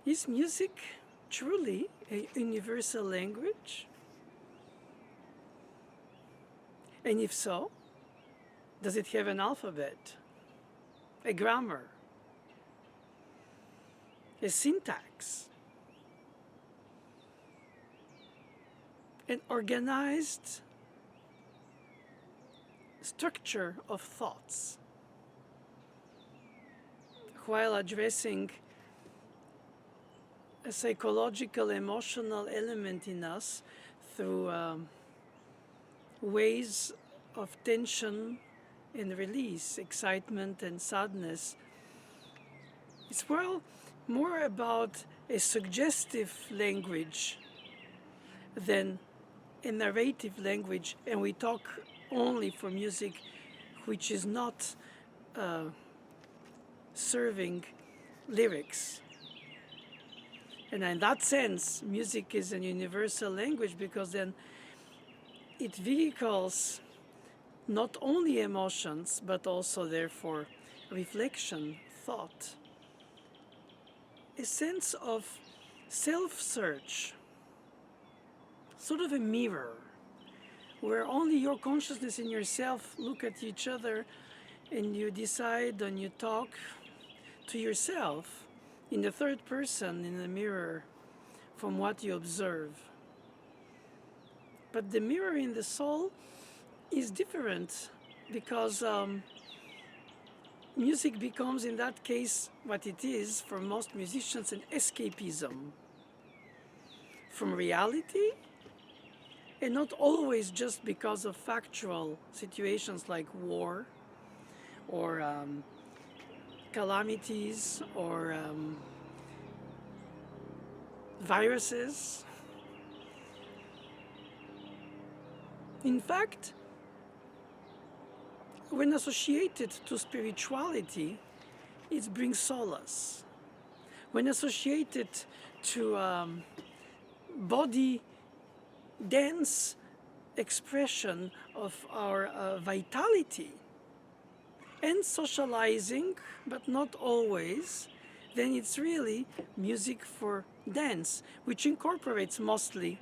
Is music truly a universal language? And if so, does it have an alphabet, a grammar, a syntax, an organized structure of thoughts, while addressing a psychological, emotional element in us through ways of tension and release, excitement and sadness? It's more about a suggestive language than a narrative language, and we talk only for music which is not serving lyrics. And in that sense, music is a universal language, because then it vehicles not only emotions, but also, therefore, reflection, thought, a sense of self-search, sort of a mirror, where only your consciousness and yourself look at each other, and you decide and you talk to yourself in the third person in the mirror from what you observe. But the mirror in the soul is different, because music becomes, in that case, what it is for most musicians, an escapism from reality, and not always just because of factual situations like war or calamities or viruses. In fact, when associated to spirituality, it brings solace. When associated to body dense expression of our vitality and socializing, but not always, then it's really music for dance, which incorporates mostly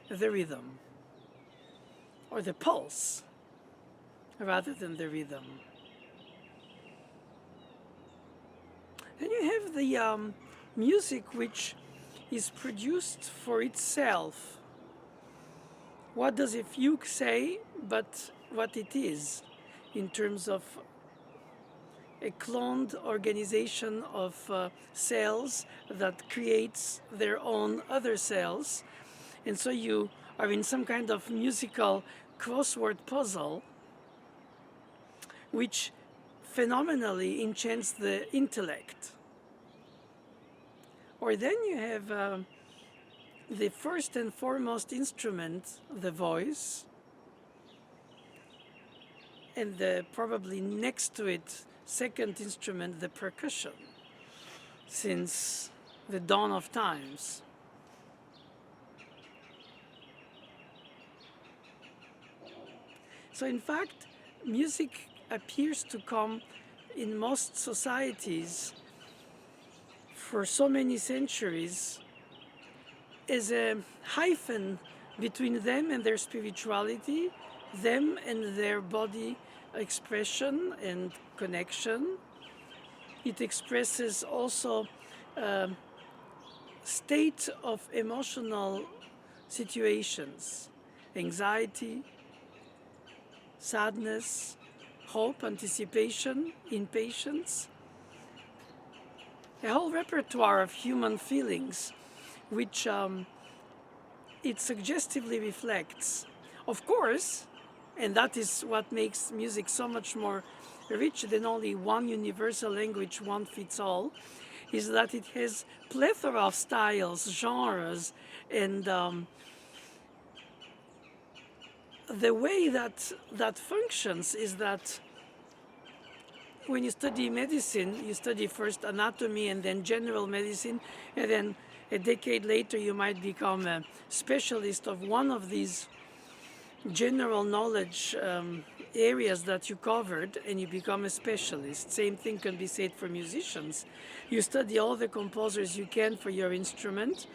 the rhythm or the pulse rather than the rhythm. Then you have the music which is produced for itself. What does a fugue say but what it is, in terms of a cloned organization of cells that creates their own other cells? And so you are in some kind of musical crossword puzzle which phenomenally enchants the intellect. Or then you have the first and foremost instrument, the voice, and probably next to it, second instrument, the percussion, since the dawn of times. So in fact, music appears to come in most societies for so many centuries as a hyphen between them and their spirituality, them and their body expression and connection. It expresses also state of emotional situations, anxiety, sadness, hope, anticipation, impatience, a whole repertoire of human feelings which it suggestively reflects. Of course, and that is what makes music so much more rich than only one universal language, one fits all, is that it has plethora of styles, genres, and the way that functions is that when you study medicine, you study first anatomy and then general medicine, and then a decade later you might become a specialist of one of these general knowledge areas that you covered and you become a specialist. Same thing can be said for musicians. You study all the composers you can for your instrument,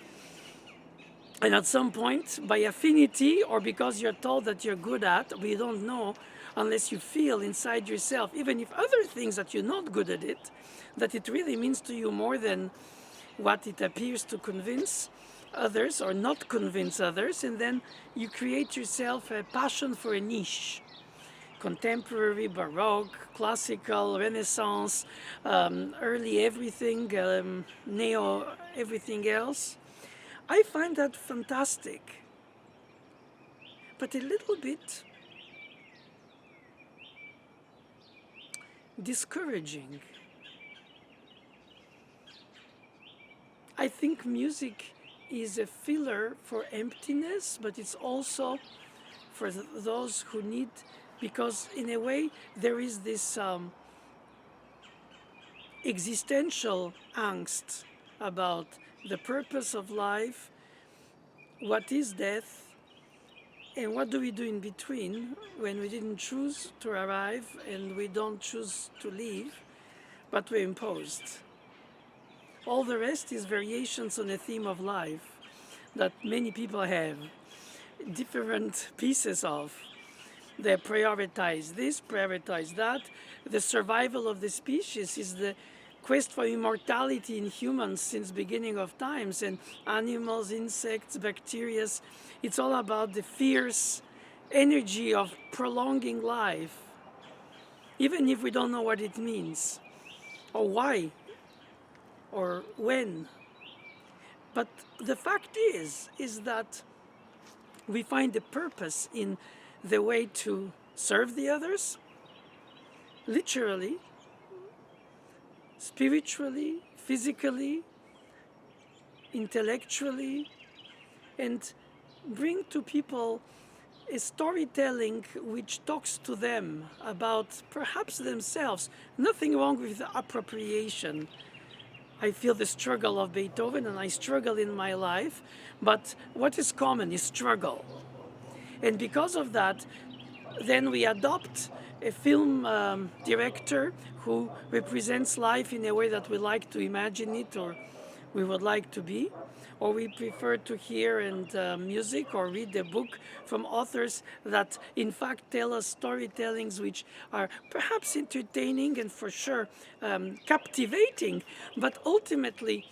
and at some point, by affinity or because you're told that you're good at, we don't know unless you feel inside yourself, even if other things that you're not good at it, that it really means to you more than what it appears to convince others or not convince others. And then you create yourself a passion for a niche: contemporary, baroque, classical, renaissance, early everything, neo everything else. I find that fantastic, but a little bit discouraging. I think music is a filler for emptiness, but it's also for those who need, because in a way there is this existential angst about the purpose of life, what is death, and what do we do in between when we didn't choose to arrive and we don't choose to leave, but we're imposed. All the rest is variations on a theme of life that many people have different pieces of. They prioritize this, prioritize that. The survival of the species is the quest for immortality in humans since beginning of times, and animals, insects, bacteria. It's all about the fierce energy of prolonging life, even if we don't know what it means or why or when. But the fact is that we find a purpose in the way to serve the others, literally, spiritually, physically, intellectually, and bring to people a storytelling which talks to them about perhaps themselves. Nothing wrong with the appropriation. I feel the struggle of Beethoven and I struggle in my life, but what is common is struggle. And because of that, then we adopt a film director who represents life in a way that we like to imagine it or we would like to be, or we prefer to hear music or read a book from authors that in fact tell us storytellings which are perhaps entertaining and for sure captivating, but ultimately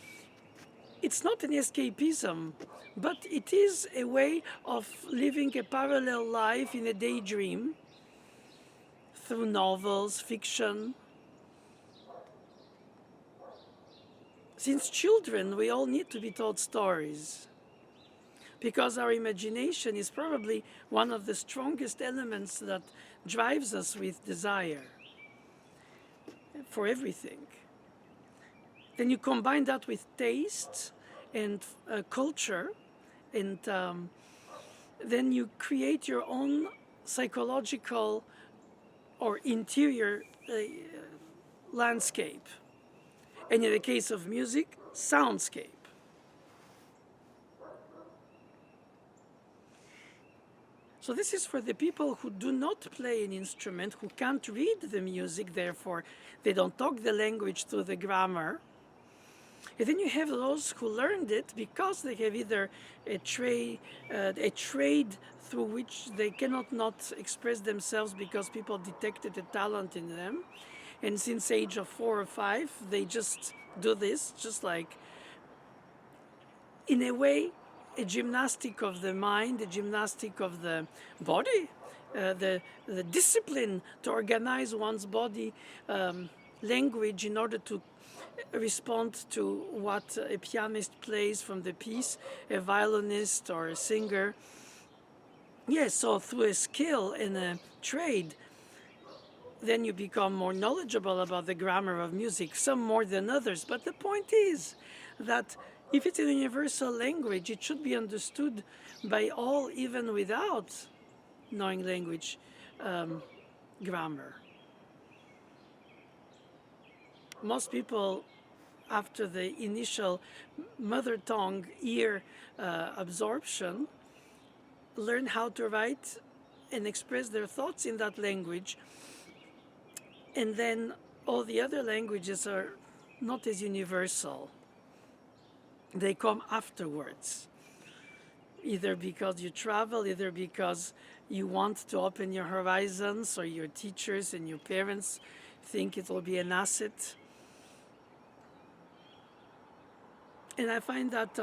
it's not an escapism, but it is a way of living a parallel life in a daydream through novels, fiction. Since children, we all need to be told stories because our imagination is probably one of the strongest elements that drives us with desire for everything. Then you combine that with taste and culture, and then you create your own psychological or interior landscape. And in the case of music, soundscape. So this is for the people who do not play an instrument, who can't read the music, therefore they don't talk the language through the grammar. And then you have those who learned it because they have either a trade through which they cannot not express themselves because people detected a talent in them. And since age of 4 or 5, they just do this, just like, in a way, a gymnastic of the mind, a gymnastic of the body, the discipline to organize one's body language in order to respond to what a pianist plays from the piece, a violinist or a singer. Yes, so through a skill and a trade, then you become more knowledgeable about the grammar of music, some more than others. But the point is that if it's a universal language, it should be understood by all, even without knowing language grammar. Most people, after the initial mother tongue ear absorption, learn how to write and express their thoughts in that language. And then all the other languages are not as universal. They come afterwards, either because you travel, either because you want to open your horizons, or your teachers and your parents think it will be an asset. And I find that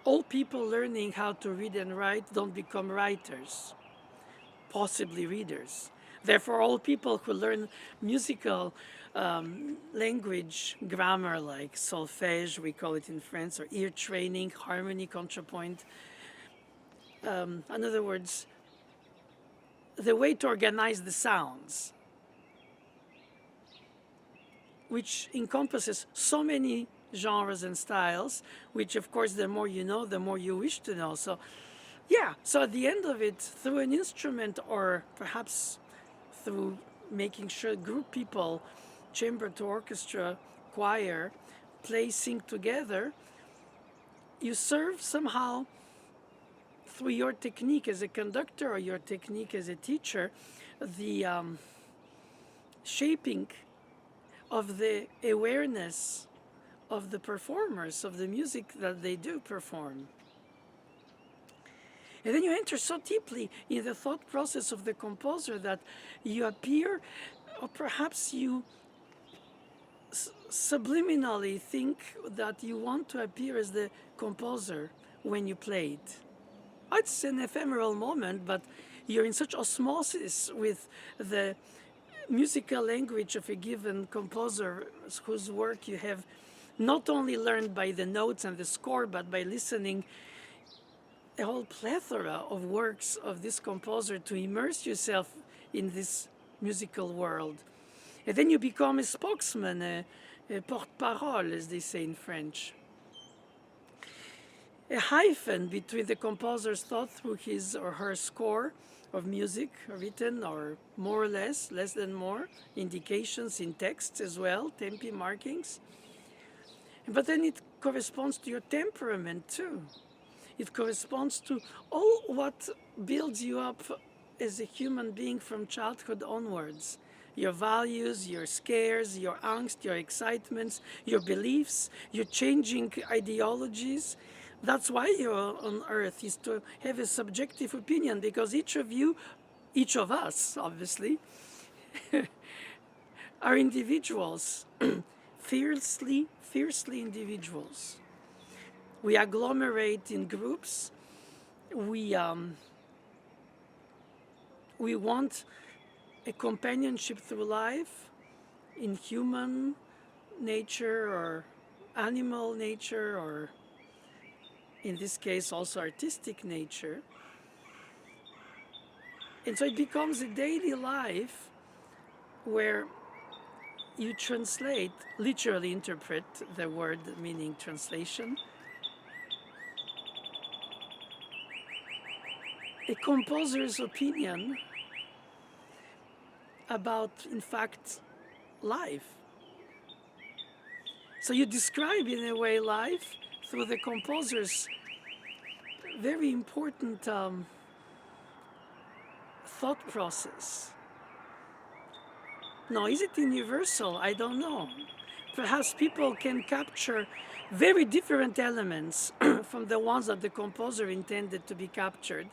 all people learning how to read and write don't become writers, possibly readers. Therefore, all people who learn musical language, grammar like solfège, we call it in France, or ear training, harmony, contrapoint. In other words, the way to organize the sounds, which encompasses so many genres and styles, which of course the more you know, the more you wish to know. So yeah, so at the end of it, through an instrument, or perhaps through making sure group people, chamber to orchestra, choir, play, sing together, you serve somehow, through your technique as a conductor or your technique as a teacher, the shaping of the awareness of the performers, of the music that they do perform. And then you enter so deeply in the thought process of the composer that you appear, or perhaps you subliminally think that you want to appear as the composer when you play it. It's an ephemeral moment, but you're in such osmosis with the musical language of a given composer whose work you have not only learned by the notes and the score, but by listening a whole plethora of works of this composer to immerse yourself in this musical world. And then you become a spokesman, a porte-parole, as they say in French. A hyphen between the composer's thought through his or her score of music, written or more or less than more, indications in text as well, tempi markings. But then it corresponds to your temperament too. It corresponds to all what builds you up as a human being from childhood onwards. Your values, your scares, your angst, your excitements, your beliefs, your changing ideologies. That's why you're on earth, is to have a subjective opinion, because each of you, each of us, obviously, are individuals, fiercely individuals. We agglomerate in groups. We want a companionship through life in human nature or animal nature, or in this case also artistic nature. And so it becomes a daily life where you translate, literally interpret the word meaning translation, a composer's opinion about, in fact, life. So you describe, in a way, life through the composer's very important thought process. Now, is it universal? I don't know. Perhaps people can capture very different elements from the ones that the composer intended to be captured.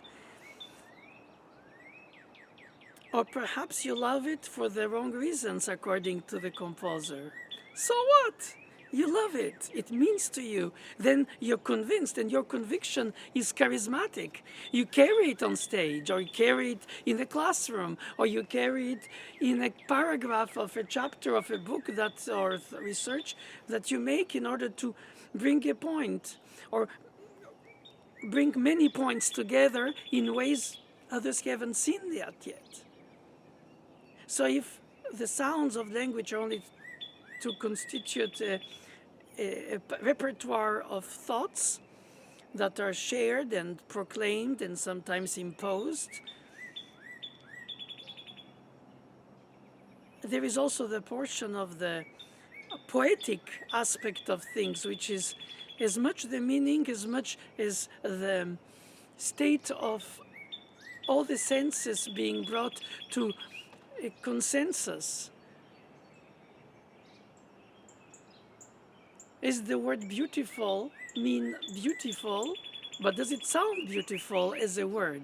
Or perhaps you love it for the wrong reasons, according to the composer. So what? You love it. It means to you. Then you're convinced, and your conviction is charismatic. You carry it on stage, or you carry it in the classroom, or you carry it in a paragraph of a chapter of a book that, or research that you make in order to bring a point, or bring many points together in ways others haven't seen that yet. So if the sounds of language are only to constitute a repertoire of thoughts that are shared and proclaimed and sometimes imposed, there is also the portion of the poetic aspect of things, which is as much the meaning, as much as the state of all the senses being brought to a consensus. Is the word beautiful mean beautiful, but does it sound beautiful as a word?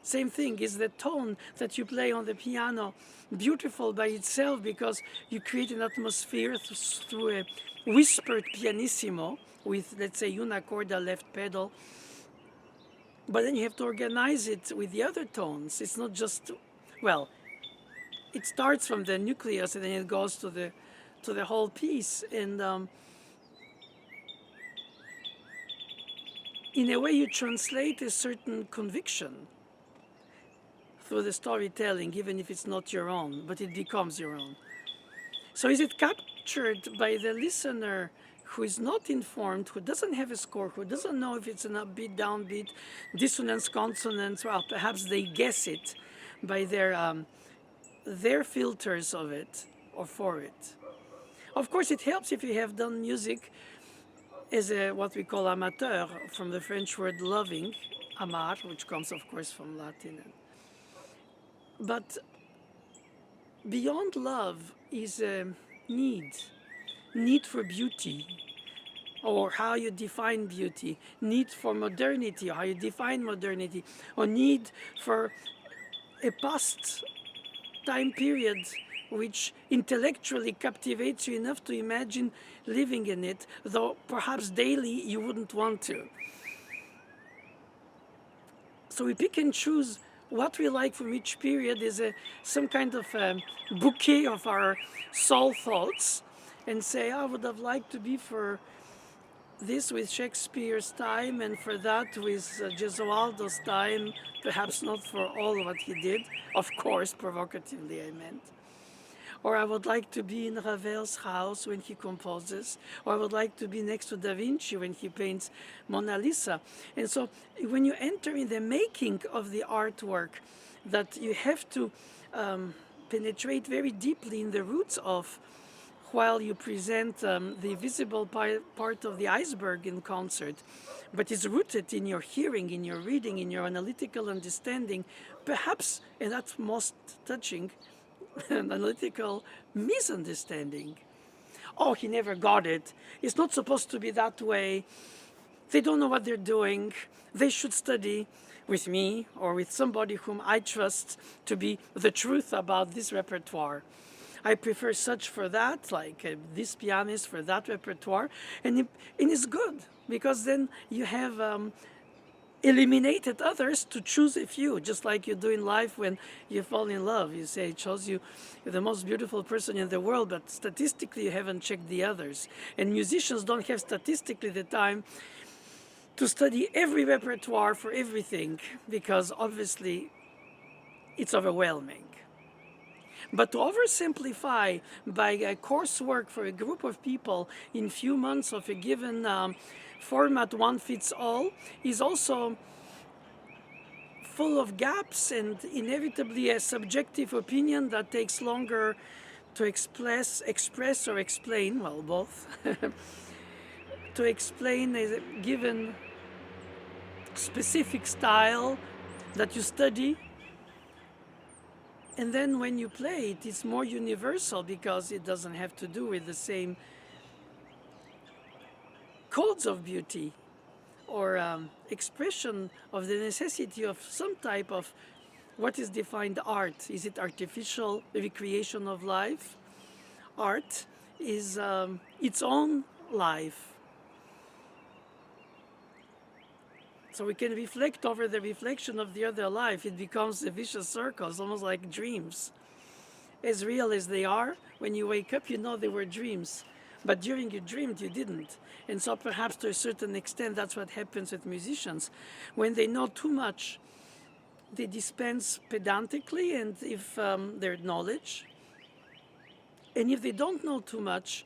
Same thing, is the tone that you play on the piano beautiful by itself because you create an atmosphere through a whispered pianissimo with, let's say, una corda left pedal, but then you have to organize it with the other tones. It's not just, well, it starts from the nucleus and then it goes to the whole piece. And in a way, you translate a certain conviction through the storytelling, even if it's not your own, but it becomes your own. So is it captured by the listener who is not informed, who doesn't have a score, who doesn't know if it's an upbeat, downbeat, dissonance, consonance? Well, perhaps they guess it by their filters of it or for it. Of course, it helps if you have done music as a what we call amateur, from the French word loving, amar, which comes, of course, from Latin. But beyond love is a need for beauty, or how you define beauty, need for modernity, or how you define modernity, or need for a past time period which intellectually captivates you enough to imagine living in it, though perhaps daily you wouldn't want to. So we pick and choose what we like from each period is some kind of bouquet of our soul thoughts, and say, I would have liked to be for this with Shakespeare's time, and for that with Gesualdo's time, perhaps not for all what he did, of course, provocatively I meant. Or I would like to be in Ravel's house when he composes, or I would like to be next to Da Vinci when he paints Mona Lisa. And so when you enter in the making of the artwork, that you have to penetrate very deeply in the roots of, while you present the visible part of the iceberg in concert, but it's rooted in your hearing, in your reading, in your analytical understanding, perhaps, and that's most touching, an analytical misunderstanding. Oh, he never got it. It's not supposed to be that way. They don't know what they're doing. They should study with me or with somebody whom I trust to be the truth about this repertoire. I prefer such for that, like this pianist for that repertoire. And it's good, because then you have eliminated others to choose a few, just like you do in life when you fall in love. You say, I chose you, you're the most beautiful person in the world, but statistically you haven't checked the others. And musicians don't have statistically the time to study every repertoire for everything, because obviously it's overwhelming. But to oversimplify by a coursework for a group of people in few months of a given format, one fits all, is also full of gaps and inevitably a subjective opinion that takes longer to express or explain, well, both, to explain a given specific style that you study. And then when you play it, it's more universal because it doesn't have to do with the same codes of beauty or expression of the necessity of some type of what is defined art. Is it artificial recreation of life? Art is its own life. So we can reflect over the reflection of the other life. It becomes a vicious circle. It's almost like dreams. As real as they are, when you wake up, you know they were dreams. But during you dreamed, you didn't. And so perhaps to a certain extent, that's what happens with musicians. When they know too much, they dispense pedantically, and if their knowledge. And if they don't know too much,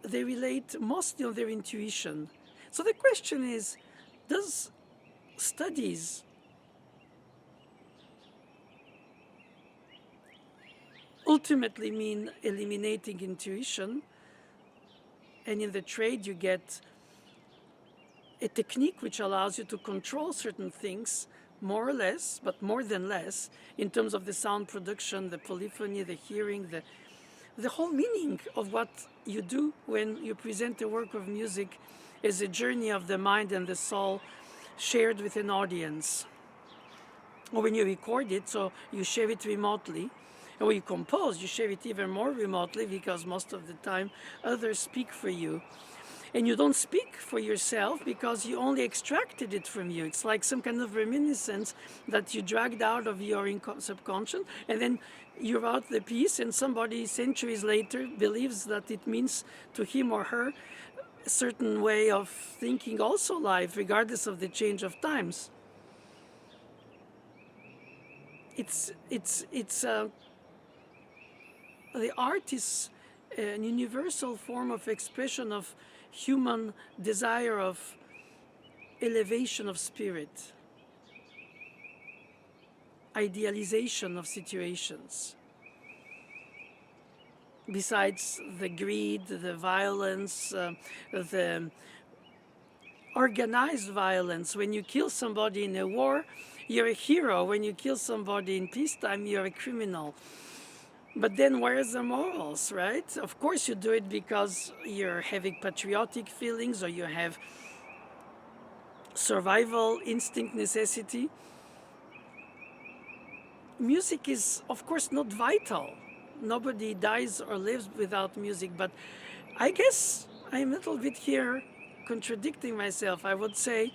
they relate mostly on their intuition. So the question is, does studies ultimately mean eliminating intuition? And in the trade, you get a technique which allows you to control certain things more or less, but more than less, in terms of the sound production, the polyphony, the hearing, the whole meaning of what you do when you present a work of music is a journey of the mind and the soul shared with an audience. Or when you record it, so you share it remotely. And when you compose, you share it even more remotely because most of the time others speak for you. And you don't speak for yourself because you only extracted it from you. It's like some kind of reminiscence that you dragged out of your subconscious, and then you wrote the piece, and somebody centuries later believes that it means to him or her a certain way of thinking also life, regardless of the change of times. The art is an universal form of expression of human desire of elevation of spirit, idealization of situations. Besides the greed, the violence, the organized violence. When you kill somebody in a war, you're a hero. When you kill somebody in peacetime, you're a criminal. But then where's the morals, right? Of course you do it because you're having patriotic feelings or you have survival instinct necessity. Music is, of course, not vital. Nobody dies or lives without music, but I guess I'm a little bit here contradicting myself. I would say,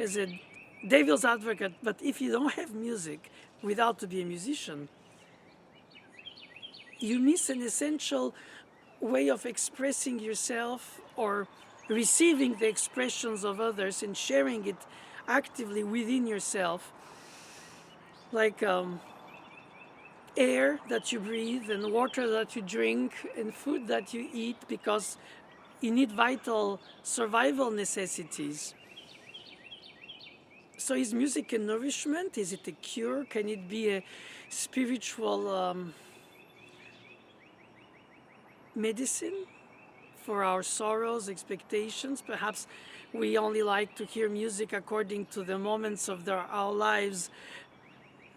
as a devil's advocate, but if you don't have music without to be a musician, you miss an essential way of expressing yourself or receiving the expressions of others and sharing it actively within yourself, like air that you breathe and water that you drink and food that you eat, because you need vital survival necessities. So is music a nourishment? Is it a cure? Can it be a spiritual medicine for our sorrows, expectations? Perhaps we only like to hear music according to the moments of our lives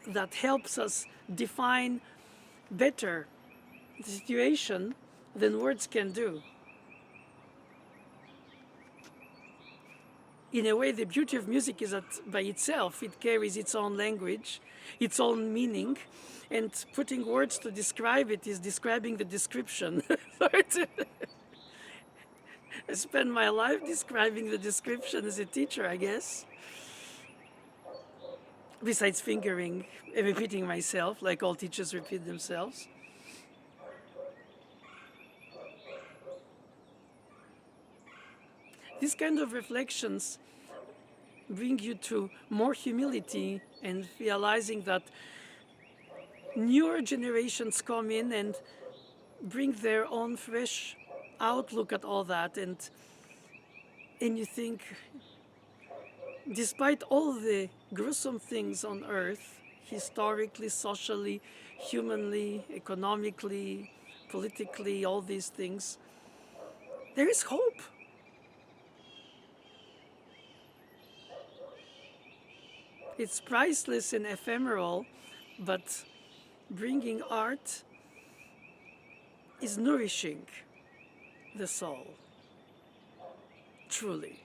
that helps us define better the situation than words can do. In a way, the beauty of music is that by itself it carries its own language, its own meaning, and putting words to describe it is describing the description. I spend my life describing the description as a teacher, I guess. Besides fingering and repeating myself, like all teachers repeat themselves. These kind of reflections bring you to more humility and realizing that newer generations come in and bring their own fresh outlook at all that, and you think, despite all the gruesome things on earth, historically, socially, humanly, economically, politically, all these things, there is hope. It's priceless and ephemeral, but bringing art is nourishing the soul, truly.